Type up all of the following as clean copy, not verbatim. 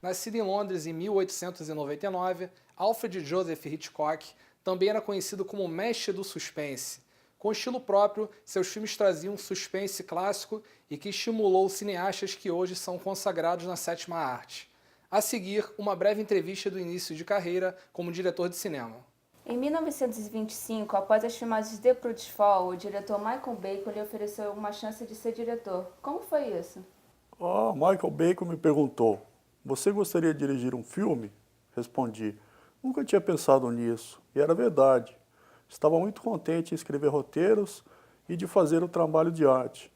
Nascido em Londres em 1899, Alfred Joseph Hitchcock também era conhecido como mestre do suspense. Com estilo próprio, seus filmes traziam um suspense clássico e que estimulou cineastas que hoje são consagrados na sétima arte. A seguir, uma breve entrevista do início de carreira como diretor de cinema. Em 1925, após as filmagens de Prud's Fall, o diretor Michael Bacon lhe ofereceu uma chance de ser diretor. Como foi isso? Michael Bacon me perguntou, você gostaria de dirigir um filme? Respondi, nunca tinha pensado nisso, e era verdade. Estava muito contente em escrever roteiros e de fazer o trabalho de arte.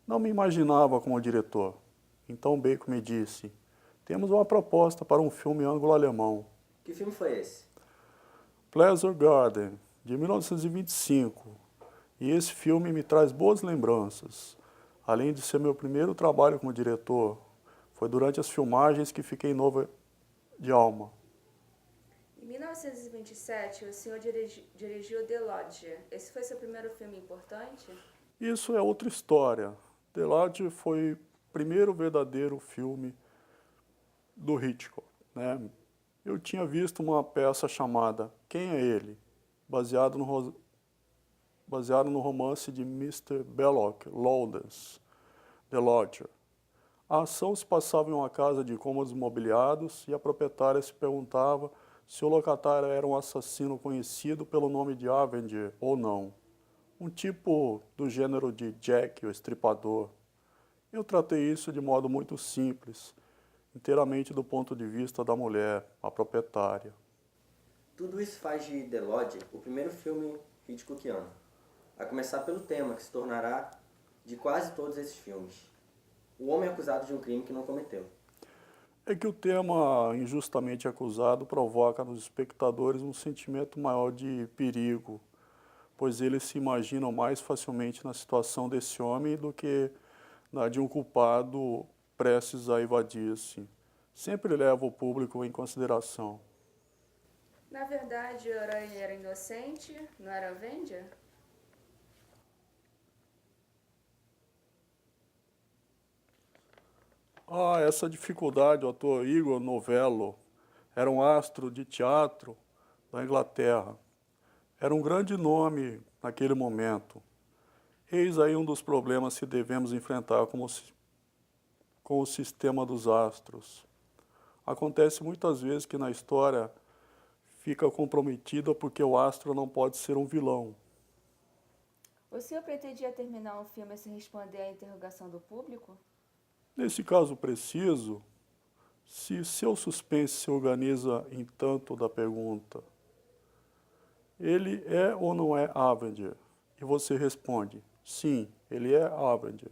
Não me imaginava como diretor. Então Bacon me disse, temos uma proposta para um filme anglo-alemão. Que filme foi esse? Pleasure Garden, de 1925. E esse filme me traz boas lembranças. Além de ser meu primeiro trabalho como diretor, foi durante as filmagens que fiquei novo de alma. Em 1927, o senhor dirigiu The Lodger. Esse foi seu primeiro filme importante? Isso é outra história. The Lodge foi o primeiro verdadeiro filme do Hitchcock, né? Eu tinha visto uma peça chamada Quem é Ele? Baseado no romance de Mr. Belloc Lowndes, The Lodger. A ação se passava em uma casa de cômodos mobiliados e a proprietária se perguntava se o locatário era um assassino conhecido pelo nome de Avenger ou não. Um tipo do gênero de Jack, o Estripador. Eu tratei isso de modo muito simples, inteiramente do ponto de vista da mulher, a proprietária. Tudo isso faz de The Lodge o primeiro filme Hitchcockiano, a começar pelo tema que se tornará de quase todos esses filmes. O homem acusado de um crime que não cometeu. É que o tema injustamente acusado provoca nos espectadores um sentimento maior de perigo, pois eles se imaginam mais facilmente na situação desse homem do que na de um culpado prestes a evadir-se. Sempre leva o público em consideração. Na verdade, o herói era inocente, não era Avenger? Essa dificuldade, o ator Igor Novello era um astro de teatro da Inglaterra. Era um grande nome naquele momento. Eis aí um dos problemas que devemos enfrentar com o sistema dos astros. Acontece muitas vezes que na história fica comprometida porque o astro não pode ser um vilão. O senhor pretendia terminar um filme sem responder à interrogação do público? Nesse caso preciso, se seu suspense se organiza em tanto da pergunta, ele é ou não é Avenger? E você responde, sim, ele é Avenger.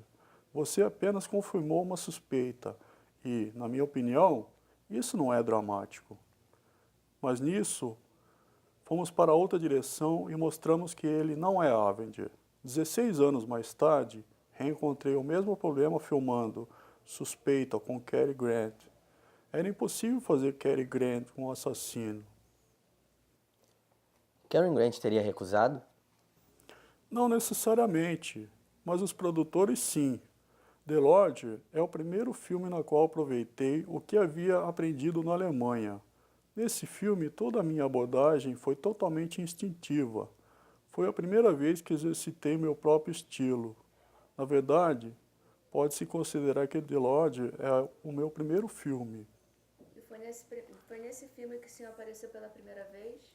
Você apenas confirmou uma suspeita e, na minha opinião, isso não é dramático. Mas nisso, fomos para outra direção e mostramos que ele não é Avenger. 16 anos mais tarde, reencontrei o mesmo problema filmando Suspeita com Cary Grant. Era impossível fazer Cary Grant um assassino. Cary Grant teria recusado? Não necessariamente, mas os produtores sim. The Lodge é o primeiro filme na qual aproveitei o que havia aprendido na Alemanha. Nesse filme, toda a minha abordagem foi totalmente instintiva. Foi a primeira vez que exercitei meu próprio estilo. Na verdade, pode-se considerar que The Lodge é o meu primeiro filme. E foi nesse filme que o senhor apareceu pela primeira vez?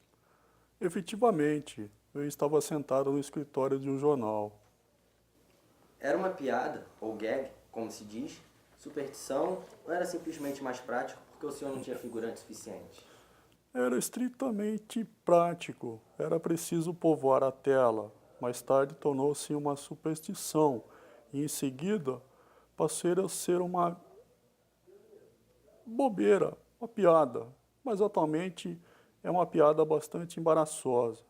Efetivamente, eu estava sentado no escritório de um jornal. Era uma piada, ou gag, como se diz, superstição, ou era simplesmente mais prático porque o senhor não tinha figurante suficiente? Era estritamente prático, era preciso povoar a tela. Mais tarde tornou-se uma superstição e em seguida passou a ser uma bobeira, uma piada. Mas atualmente é uma piada bastante embaraçosa.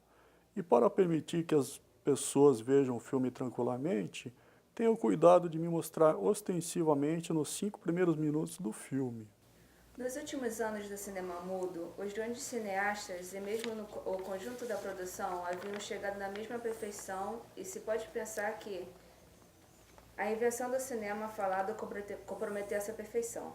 E para permitir que as pessoas vejam o filme tranquilamente, tenho cuidado de me mostrar ostensivamente nos 5 primeiros minutos do filme. Nos últimos anos do cinema mudo, os grandes cineastas e mesmo o conjunto da produção haviam chegado na mesma perfeição e se pode pensar que a invenção do cinema falado comprometeu essa perfeição.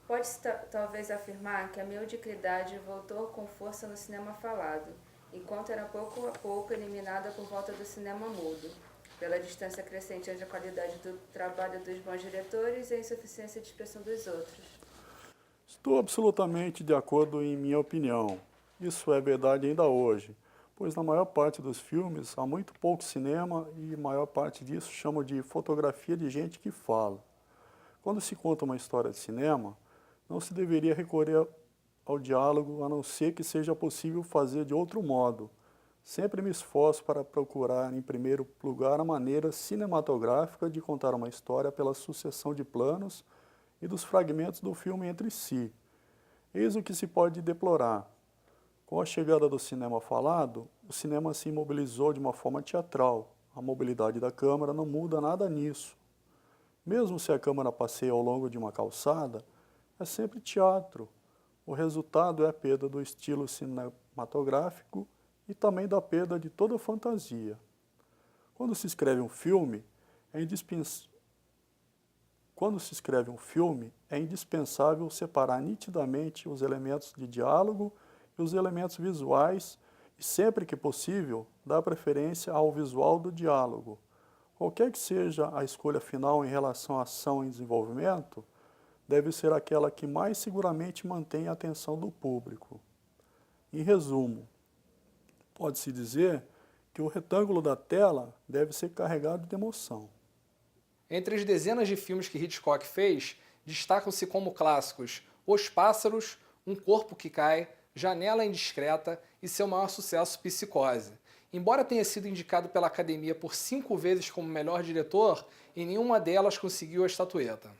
Pode-se talvez afirmar que a mediocridade voltou com força no cinema falado, enquanto era pouco a pouco eliminada por volta do cinema mudo, pela distância crescente entre a qualidade do trabalho dos bons diretores e a insuficiência de expressão dos outros. Estou absolutamente de acordo em minha opinião. Isso é verdade ainda hoje, pois na maior parte dos filmes há muito pouco cinema e a maior parte disso chamo de fotografia de gente que fala. Quando se conta uma história de cinema, não se deveria recorrer ao diálogo, a não ser que seja possível fazer de outro modo. Sempre me esforço para procurar, em primeiro lugar, a maneira cinematográfica de contar uma história pela sucessão de planos e dos fragmentos do filme entre si. Eis o que se pode deplorar. Com a chegada do cinema falado, o cinema se imobilizou de uma forma teatral. A mobilidade da câmera não muda nada nisso. Mesmo se a câmera passeia ao longo de uma calçada, é sempre teatro. O resultado é a perda do estilo cinematográfico e também da perda de toda fantasia. Quando se escreve um filme, é indispensável separar nitidamente os elementos de diálogo e os elementos visuais e, sempre que possível, dar preferência ao visual do diálogo. Qualquer que seja a escolha final em relação à ação em desenvolvimento, deve ser aquela que mais seguramente mantém a atenção do público. Em resumo, pode-se dizer que o retângulo da tela deve ser carregado de emoção. Entre as dezenas de filmes que Hitchcock fez, destacam-se como clássicos Os Pássaros, Um Corpo que Cai, Janela Indiscreta e seu maior sucesso, Psicose. Embora tenha sido indicado pela Academia por 5 vezes como melhor diretor, em nenhuma delas conseguiu a estatueta.